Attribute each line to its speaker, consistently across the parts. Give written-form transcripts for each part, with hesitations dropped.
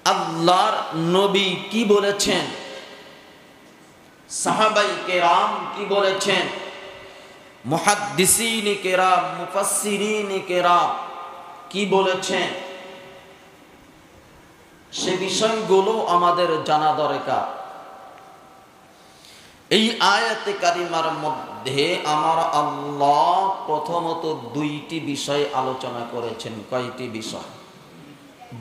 Speaker 1: আল্লাহর নবী কি বলেছেন, সাহাবাই কেরাম কি বলেছেন, মুহাদ্দিসিন কেরাম মুফাসসিরিন কেরাম কি বলেছেন, সে বিষয়গুলো আমাদের জানা দরকার। এই আয়াতে কারিমার মধ্যে আমার আল্লাহ প্রথমত দুইটি বিষয় আলোচনা করেছেন। কয়টি বিষয়?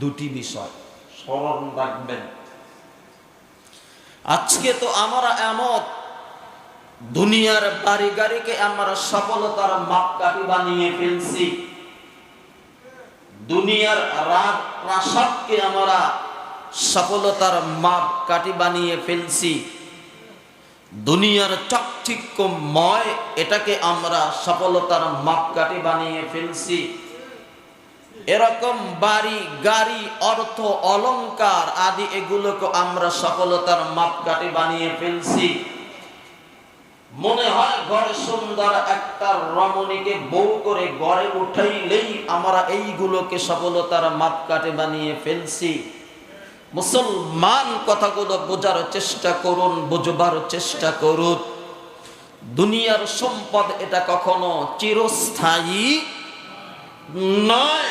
Speaker 1: দুটি বিষয়, স্মরণ রাখবেন। আজকে তো আমরা এমন দুনিয়ার বাড়ি গাড়িকে আমরা সফলতার মাপকাঠি বানিয়ে ফেলছি, দুনিয়ার রাগ প্রাসাদকে আমরা সফলতার মাপকাঠি বানিয়ে ফেলছি, দুনিয়ার চাকচিক্যময় এটাকে আমরা সফলতার মাপকাঠি বানিয়ে ফেলছি। এরকম বাড়ি গাড়ি অর্থ অলংকার আদি এগুলোকে আমরা সফলতার মাপকাঠি বানিয়ে ফেলছি। মনে হয় ঘরে সুন্দর একটা রমণীকে বউ করে ঘরে উঠাইলেই আমরা এইগুলোকে সফলতার মাপকাঠি বানিয়ে ফেলছি। মুসলমান কথাগুলো বোঝার চেষ্টা করুন, বুঝবার চেষ্টা করুন। দুনিয়ার সম্পদ এটা কখনো চিরস্থায়ী নয়।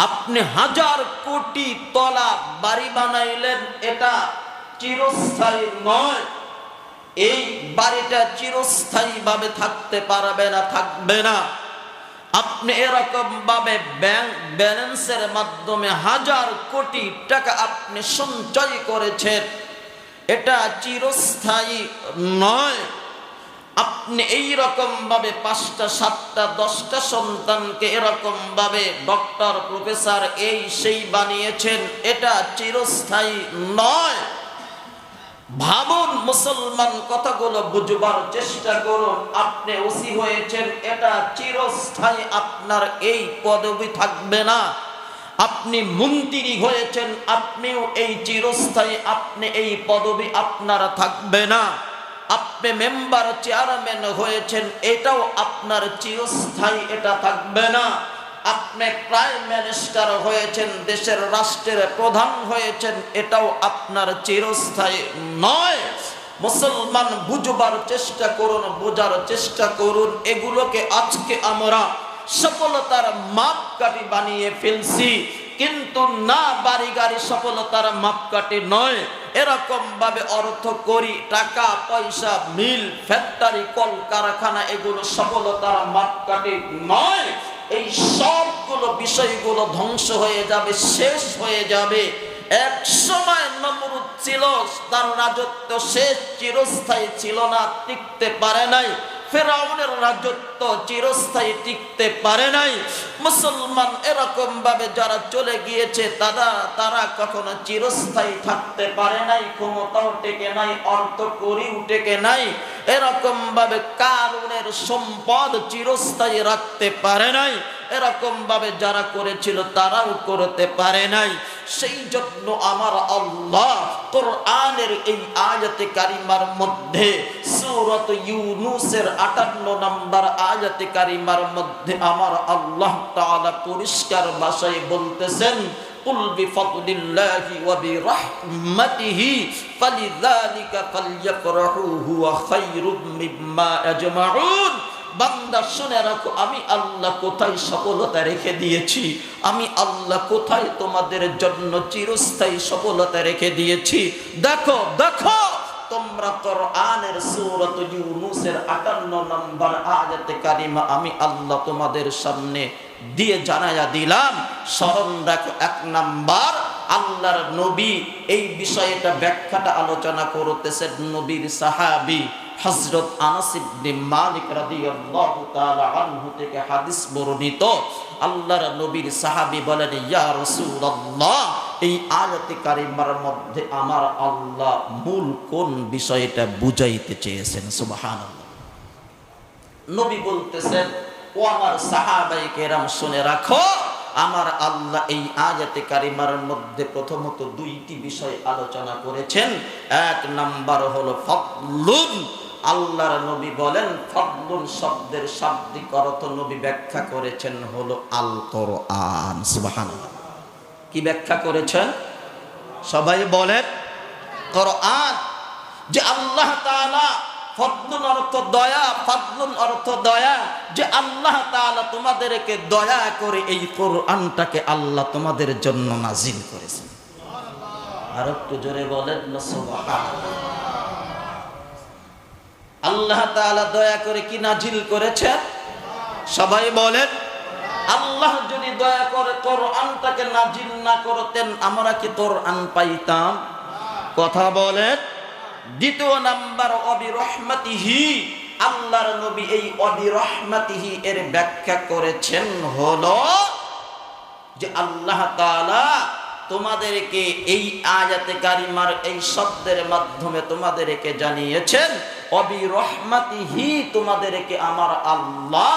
Speaker 1: আপনি হাজার কোটি তলা বাড়ি বানাইলেন, এটা চিরস্থায়ী নয়। এই বাড়িটা চিরস্থায়ী ভাবে থাকতে পারবে না, থাকবে না। আপনি এরকম ভাবে ব্যাংক ব্যালেন্সের মাধ্যমে হাজার কোটি টাকা আপনি সঞ্চয় করেছেন, এটা চিরস্থায়ী নয়। আপনি এই রকম ভাবে 5টা 7টা 10টা সন্তানকে এরকম ভাবে ডক্টর প্রফেসর এই সেই বানিয়েছেন, এটা চিরস্থায়ী নয়। ভাবুন, মুসলমান কথাগুলো বুঝবার চেষ্টা করুন। আপনি ওসি হয়েছেন, এটা চিরস্থায়ী, আপনার এই পদবি থাকবে না। আপনি মন্ত্রী হয়েছেন, আপনিও এই চিরস্থায়ী, আপনি এই পদবি আপনার থাকবে না। আপনি মেম্বার চেয়ারম্যান হয়েছেন, এটাও আপনার চিরস্থায়ী, এটা থাকবে না। আপনি প্রাইম মিনিস্টার হয়েছেন, দেশের রাষ্ট্রের প্রধান হয়েছেন, এটাও আপনার চিরস্থায়ী নয়। মুসলমান বুঝবার চেষ্টা করুন, বোঝার চেষ্টা করুন। এগুলোকে আজকে আমরা সফলতার মাপকাঠি বানিয়ে ফেলছি, কিন্তু না, বাড়ি গাড়ি সফলতার মাপকাঠি নয়। এরকম ভাবে অর্থ করি, টাকা পয়সা, মিল ফ্যাক্টরি কল কারখানা এগুলো সফলতার মাপকাঠি নয়। এই সবগুলো বিষয়গুলো ধ্বংস হয়ে যাবে, শেষ হয়ে যাবে। এক সময় নমরুদ ছিল, তার রাজত্ব শেষ, চিরস্থায়ী ছিল না, টিকতে পারে নাই। ফেরাউনের রাজত্ব চিরস্থায়ী, টিকতে পারে নাই। মুসলমান এরকম ভাবে যারা চলে গিয়েছে তারা কখনো চিরস্থায়ী থাকতে পারে নাই, ক্ষমতাও টেকে নাই, অর্থ করিও টেকে নাই। এরকম ভাবে কারুনের সম্পদ চিরস্থায়ী রাখতে পারে নাই। এরকম ভাবে যারা করেছিল তারাও করতে পারে নাই। সেই জন্য আমার আল্লাহ কোরআনের এই আয়াতে কারিমার মধ্যে সূরাত ইউনূসের 58 নম্বর আয়াতে কারিমার মধ্যে আমার আল্লাহ তাআলা পরিষ্কার ভাষায় বলতেছেন, কুল বিফাদলিল্লাহি ওয়া বিরাহমাতিহি ফালিযালিকা ফালইফরাহু হুয়া খায়রুম মিম্মা আজমাউন। বান্দা শুনে রাখো, আমি আল্লাহ কোথায় সফলতা রেখে দিয়েছি, আমি আল্লাহ কোথায় তোমাদের জন্য চিরস্থায়ী সফলতা রেখে দিয়েছি। দেখো দেখো, তোমরা কোরআনের সূরাত ইউনূসের 58 নম্বর আয়াতে কারিমা আমি আল্লাহ তোমাদের সামনে দিয়ে জানায়া দিলাম। স্মরণ রাখো, 1 নাম্বার, আল্লাহর নবী এই বিষয়টা ব্যাখ্যাটা আলোচনা করতেছেন। নবীর সাহাবী হযরত আনাস ইবনে মালিক রাদিয়াল্লাহু তাআলা আনহু থেকে হাদিস বর্ণিত। আল্লাহর নবীর সাহাবী বলেন, ইয়া রাসূলুল্লাহ, এই আয়াতে কারিমার মধ্যে আমার আল্লাহ মূল কোন বিষয়টা বুঝাইতে চেয়েছেন? সুবহানাল্লাহ। নবী বলতেছেন, ও আমার সাহাবায়ে কেরাম শুনে রাখো, আমার আল্লাহ এই আয়াতে কারিমার মধ্যে প্রথমত 2টি বিষয় আলোচনা করেছেন। 1 নাম্বার হলো ফাদলুন। আল্লাহর নবী বলেন, ফাদলুন শব্দের শাব্দিক অর্থ নবী ব্যাখ্যা করেছেন হলো আল কোরআন। সুবহানাল্লাহ। কি ব্যাখ্যা করেছেন? সবাই বলেন কোরআন। যে আল্লাহ তাআলা ফদলুন অর্থ দয়া, ফাদলুন অর্থ দয়া, যে আল্লাহ তাআলা তোমাদেরকে দয়া করে এই কোরআনটাকে আল্লাহ তোমাদের জন্য নাজিল করেছেন। আর একটু জোরে বলেন না সুবহানাল্লাহ। আল্লাহ তাআলা দয়া করে কি নাজিল করেছেন? সবাই বলেন। আল্লাহ যদি দয়া করে কোরআনটাকে নাজিল না করতেন আমরা কি কোরআন পাইতাম? কথা বলেন। দ্বিতীয় নাম্বার অবিরহমাতিহি, আল্লাহর নবী এই অবিরহমাতিহি এর ব্যাখ্যা করেছেন হলো যে আল্লাহ তাআলা তোমাদেরকে এই আয়াতে কারিমার এই শব্দের মাধ্যমে তোমাদেরকে জানিয়েছেন অবিরহমাতিহি, তোমাদেরকে আমার আল্লাহ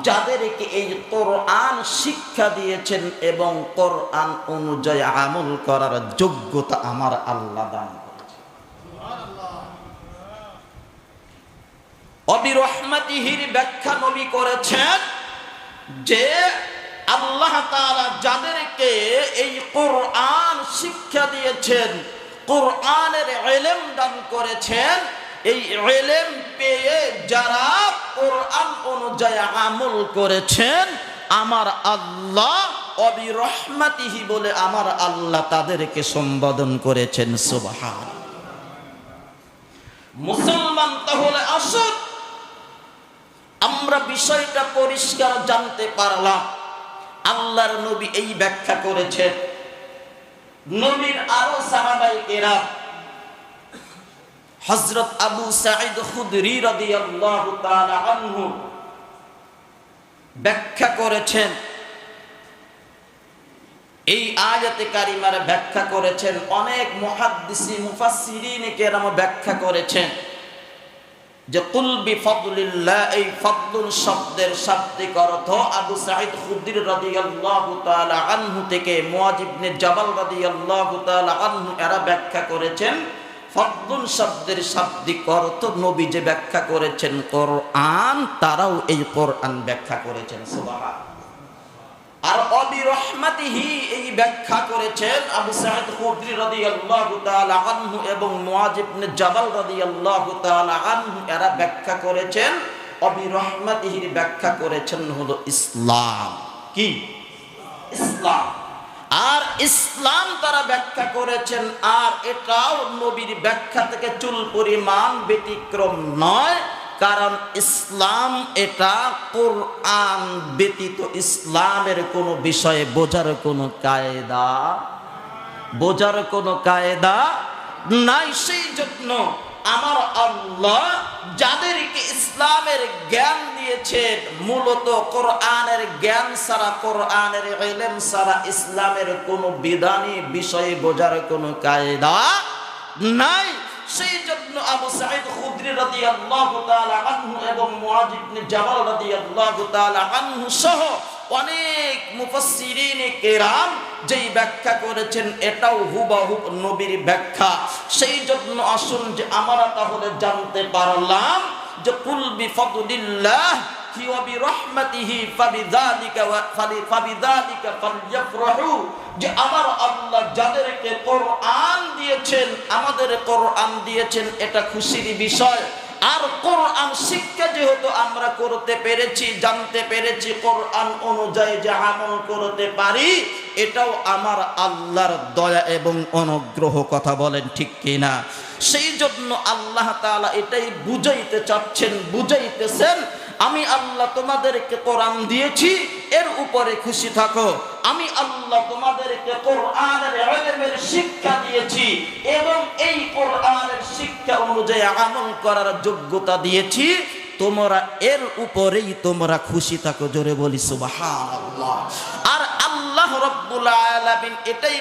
Speaker 1: যাদেরকে এই কোরআন শিক্ষা দিয়েছেন এবং কোরআন অনুযায়ী আমল করার যোগ্যতা আমার আল্লাহ দান করেছেন। অবিরহমাতিহির ব্যাখ্যা নবী করেছেন যে আল্লাহ তাআলা যাদেরকে এই কোরআন শিক্ষা দিয়েছেন, কোরআনের ইলম দান করেছেন, এই ইলম পেয়ে যারা কোরআন অনুযায়ী আমল করেছেন আমার আল্লাহ অবিরহমাতিহি বলে আমার আল্লাহ তাদেরকে সম্বোধন করেছেন। সুবহানাল্লাহ। মুসলমান তাহলে আসুন আমরা বিষয়টা পরিষ্কার জানতে পারলাম। আল্লাহর নবী এই ব্যাখ্যা করেছেন। নবীর আরো সাহাবায়ে কেরাম হযরত আবু সাঈদ খুদরি রাদিয়াল্লাহু তাআলা আনহু ব্যাখ্যা করেছেন। এই আয়াতে কারিমার ব্যাখ্যা করেছেন অনেক মুহাদ্দিসি মুফাসসিরিন কেরাম ব্যাখ্যা করেছেন যে কুল বিফাদলিল্লাহ, এই ফাদলুন শব্দের শাব্দিক অর্থ আবু সাঈদ খুদরি রাদিয়াল্লাহু তাআলা আনহু থেকে মুআয ইবনে জাবাল রাদিয়াল্লাহু তাআলা আনহু এরা ব্যাখ্যা করেছেন ফাদলুন শব্দের শাব্দিক অর্থ নবী যে ব্যাখ্যা করেছেন কোরআন, তারাও এই কোরআন ব্যাখ্যা করেছেন। সুবহানাল্লাহ। আর অবিরহমাতিহি এই ব্যাখ্যা করেছেন আবু সাঈদ খুদরি রাদিয়াল্লাহু তাআলা আনহু এবং মুআয ইবনে জাবাল রাদিয়াল্লাহু তাআলা আনহু এরা ব্যাখ্যা করেছেন অবিরহমাতিহির ব্যাখ্যা করেছেন হলো ইসলাম। কি? ইসলাম। আর ইসলাম তারা ব্যাখ্যা করেছেন, আর এটাও নবীর ব্যাখ্যা থেকে চুল পরিমাণ ব্যতিক্রম নয়, কারণ ইসলাম এটা কোরআন ব্যতীত ইসলামের কোনো বিষয়ে বোঝার কোনো কায়দা নাই। সেই জন্য আমার আল্লাহ যাদেরকে ইসলামের জ্ঞান দিয়েছেন, মূলত কোরআনের জ্ঞান ছাড়া, কোরআনের ইলম ছাড়া ইসলামের কোনো বিধানী বিষয়ে বোঝার কোনো কায়দা নাই। সেই জন্য আবু সাঈদ খুদরি রাদিয়াল্লাহু তাআলা আনহু এবং মুআয ইবনে জাবাল রাদিয়াল্লাহু তাআলা আনহু সহ অনেক মুফাসসিরিন কেরাম যেই ব্যাখ্যা করেছেন এটাও হুবহু নবীর ব্যাখ্যা। সেই জন্য আসুন যে আমরা তাহলে জানতে পারলাম যে কুল বিফাদলিল্লাহ ওয়া বিরহমাতিহি ফাবিযালিকা ফালইফরাহু, যে আমার আল্লাহ যাদেরকে কোরআন দিয়েছেন, আমাদের কোরআন দিয়েছেন, এটা খুশির বিষয়। আর কোরআন শিক্ষা যেহেতু আমরা করতে পেরেছি, জানতে পেরেছি, কোরআন অনুযায়ী যে আমল করতে পারি, এটাও আমার আল্লাহর দয়া এবং অনুগ্রহ। কথা বলেন ঠিক কিনা? সেই জন্য আল্লাহ তাআলা এটাই বুঝাইতেছেন আমি আল্লাহ তোমাদেরকে কোরআন দিয়েছি, এর উপরে খুশি থাকো। আমি আল্লাহ তোমাদেরকে কোরআনের ইলমের শিক্ষা দিয়েছি এবং এই কোরআনের শিক্ষা অনুযায়ী আমল করার যোগ্যতা দিয়েছি, তোমরা এর উপরেই তোমরা খুশি থাকো। জোরে বলি সুবহানাল্লাহ। আর আল্লাহ রাব্বুল আলামিন এটাই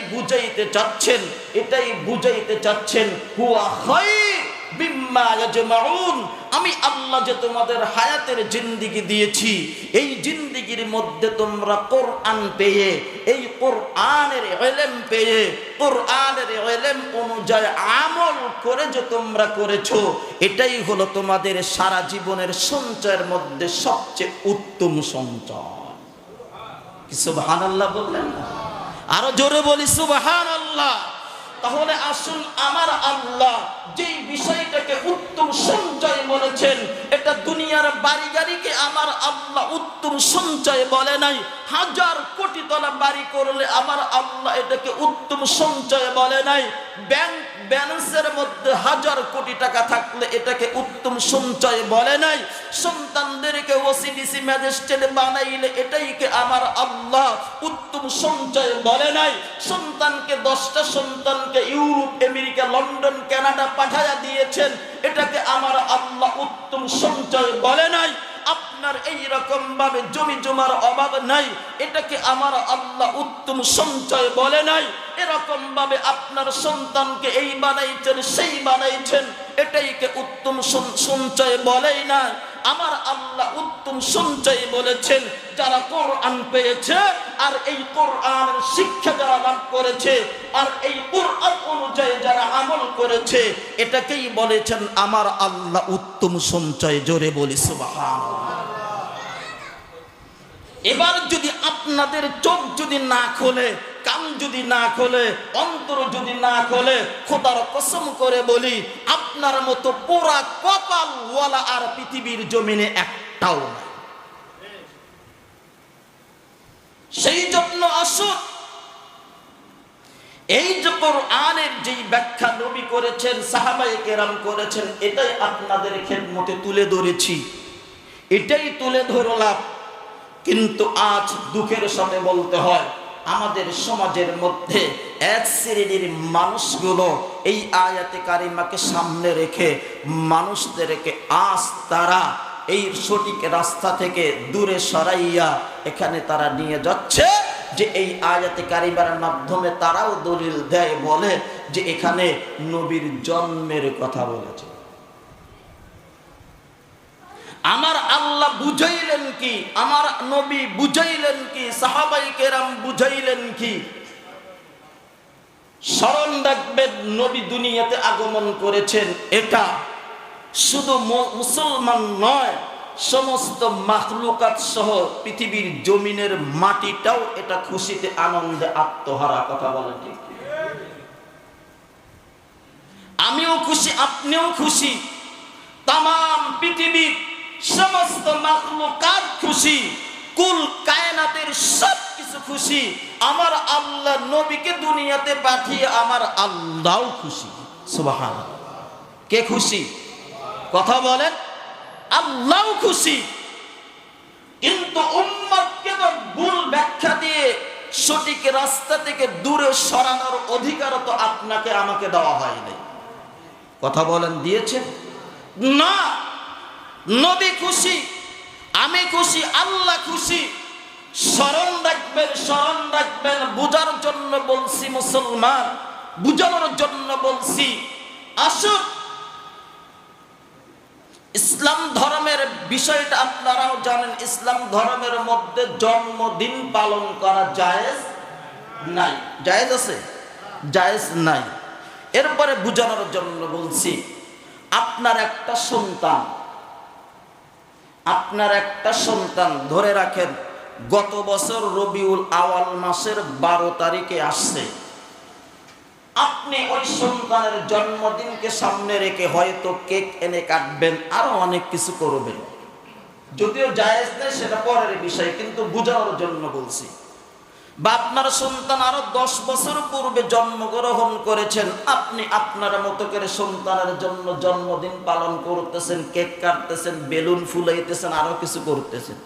Speaker 1: বুঝাইতে চাচ্ছেন হুয়া খায়র বিম্মা ইয়াজমাউন, আমি আল্লাহ যে তোমাদের হায়াতের জিন্দেগি দিয়েছি, এই জিন্দেগির মধ্যে তোমরা কোরআন পেয়ে, এই কোরআনের ইলম পেয়ে, কোরআনের ইলম অনুযায়ী আমল করে যে তোমরা করেছো, এটাই হলো তোমাদের সারা জীবনের সঞ্চয়ের মধ্যে সবচেয়ে উত্তম সঞ্চয়। সুবহানাল্লাহ বললেন না? আরো জোরে বলি সুবহানাল্লাহ। তাহলে আসুন, আমার আল্লাহ যেই বিষয়টাকে উত্তম সঞ্চয় বলেছেন, এটা দুনিয়ার বাড়ি গাড়িকে আমার আল্লাহ উত্তম সঞ্চয় বলে নাই। হাজার কোটি তলা বাড়ি করলে আমার আল্লাহ এটাকে উত্তম সঞ্চয় বলে নাই। ব্যাংক ব্যালেন্সের মধ্যে হাজার কোটি টাকা থাকলে এটাকে উত্তম সঞ্চয় বলে নাই। সন্তানদেরকে ওসিডিসি ম্যাজিস্ট্রেট বানাইলে এটাইকে আমার আল্লাহ উত্তম সঞ্চয় বলে নাই। সন্তানকে 10টা সন্তানকে ইউরোপ, আমেরিকা, লন্ডন, কানাডা পাঠায়া দিয়েছেন, এটাকে আমার আল্লাহ উত্তম সঞ্চয় বলে নাই। আপনার এই রকম ভাবে জমি জমার অভাব নাই, এটাকে আমার আল্লাহ উত্তম সঞ্চয় বলে নাই। এরকম ভাবে আপনার সন্তানকে এই বানাইছেন, সেই বানাইছেন, এটাইকে উত্তম সঞ্চয় বলেই না। আমার আল্লাহ উত্তম সঞ্চয় বলেছেন যারা কোরআন পেয়েছে আর এই কোরআনের শিক্ষা যারা লাভ করেছে আর এই কোরআন অনুযায়ী যারা আমল করেছে, এটাকেই বলেছেন আমার আল্লাহ উত্তম সঞ্চয়। জোরে বলি সুবহানাল্লাহ। এবার যদি আপনাদের চোখ যদি না খোলে, কান যদি না খোলে, অন্তর যদি না খোলে, খোদার কসম করে বলি আপনার মতো পুরা কপাল ওয়ালা আর পৃথিবীর জমিনে একটাও নাই। সেই জন্য আসুন, এই যে কোরআনের যেই ব্যাখ্যা নবী করেছেন, সাহাবায়ে কেরাম করেছেন, এটাই আপনাদের খেদমতে তুলে ধরেছি, এটাই তুলে ধরলাম। কিন্তু আজ দুঃখের সাথে বলতে হয়, আমাদের সমাজের মধ্যে এক শ্রেণীর মানুষগুলো এই আয়াতে কারিমাকে সামনে রেখে মানুষদেরকে আজ তারা এই সঠিক রাস্তা থেকে দূরে সরাইয়া এখানে তারা নিয়ে যাচ্ছে যে এই আয়াতে কারিমার মাধ্যমে তারাও দলিল দেয়, বলে যে এখানে নবীর জন্মের কথা বলেছে। আমার আল্লাহ বুঝাইলেন কি, আমার নবী বুঝাইলেন কি, সাহাবায়ে কেরাম বুঝাইলেন কি? স্মরণ রাখবেন, নবী দুনিয়াতে আগমন করেছেন, এটা শুধু মুসলমান নয়, সমস্ত মাখলুকাত সহ পৃথিবীর জমিনের মাটিটাও এটা খুশিতে আনন্দে আত্মহারা। কথা বলেন ঠিক? আমিও খুশি, আপনিও খুশি, তামাম পৃথিবীর সমস্ত মাখলুকাত খুশি, কুল কায়নাতের সব কিছু খুশি। আমার আল্লাহ নবীকে দুনিয়াতে পাঠিয়ে আমার আল্লাহও খুশি। সুবহানাল্লাহ। কে খুশি? কথা বলেন। আল্লাহও খুশি। কিন্তু উম্মতকে তো ভুল ব্যাখ্যা দিয়ে সঠিক রাস্তা থেকে দূরে সরানোর অধিকার তো আপনাকে আমাকে দেওয়া হয়নি। কথা বলেন, দিয়েছেন না? নবী খুশি, আমি খুশি, আল্লাহ খুশি। স্মরণ রাখবেন, স্মরণ রাখবেন। বুঝার জন্য বলছি মুসলমান, বুঝানোর জন্য বলছি। আসুন, ইসলাম ধর্মের বিষয়টা আপনারাও জানেন, ইসলাম ধর্মের মধ্যে জন্মদিন পালন করা জায়েজ নাই। জায়েজ আছে? জায়েজ নাই। এরপরে বুঝানোর জন্য বলছি, আপনার একটা সন্তান ধরে রাখেন গত বছর রবিউল আওয়াল মাসের 12 তারিখে আসছে। আপনি ওই সন্তানের জন্মদিনকে সামনে রেখে হয়তো কেক এনে কাটবেন, আরো অনেক কিছু করবেন। যদিও জায়েজ নেই, সেটা পরের বিষয়, কিন্তু বোঝানোর জন্য বলছি। বা আপনার সন্তান আরো 10 বছর পূর্বে জন্মগ্রহণ করেছেন, আপনি আপনার মতো করে সন্তানের জন্য জন্মদিন পালন করতেছেন, কেক কাটতেছেন, বেলুন ফুলাইতেছেন, আরো কিছু করতেছেন।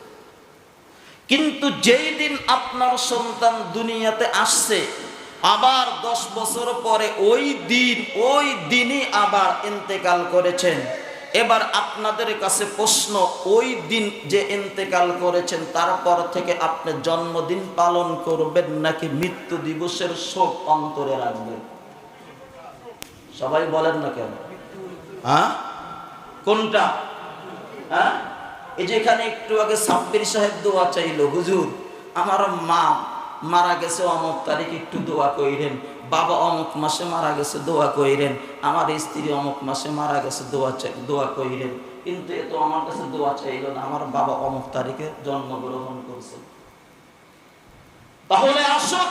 Speaker 1: কিন্তু যেই দিন আপনার সন্তান দুনিয়াতে আসছে, আবার 10 বছর পরে ওই দিনই আবার ইন্তেকাল করেছেন। এবার আপনাদের কাছে প্রশ্ন, ওই দিন যে ইন্তেকাল করেছেন তারপর থেকে আপনি জন্মদিন পালন করবেন নাকি মৃত্যু দিবসের শোক অন্তরে রাখবেন? সবাই বলেন না কেন? হ্যাঁ, কোনটা? হ্যাঁ, এই যে এখানে একটু আগে সাব্বির সাহেব দোয়া চাইলো, হুজুর আমার মা মারা গেছে অমুক তারিখ, একটু দোয়া কইরেন। বাবা অমুক মাসে মারা গেছে, দোয়া কইরেন। আমার স্ত্রী অমুক মাসে মারা গেছে, দোয়া কইরেন। কিন্তু এ তো আমার কাছে দোয়া চাইল না, আমার বাবা অমুক তারিখে জন্মগ্রহণ করছে। তাহলে আসো,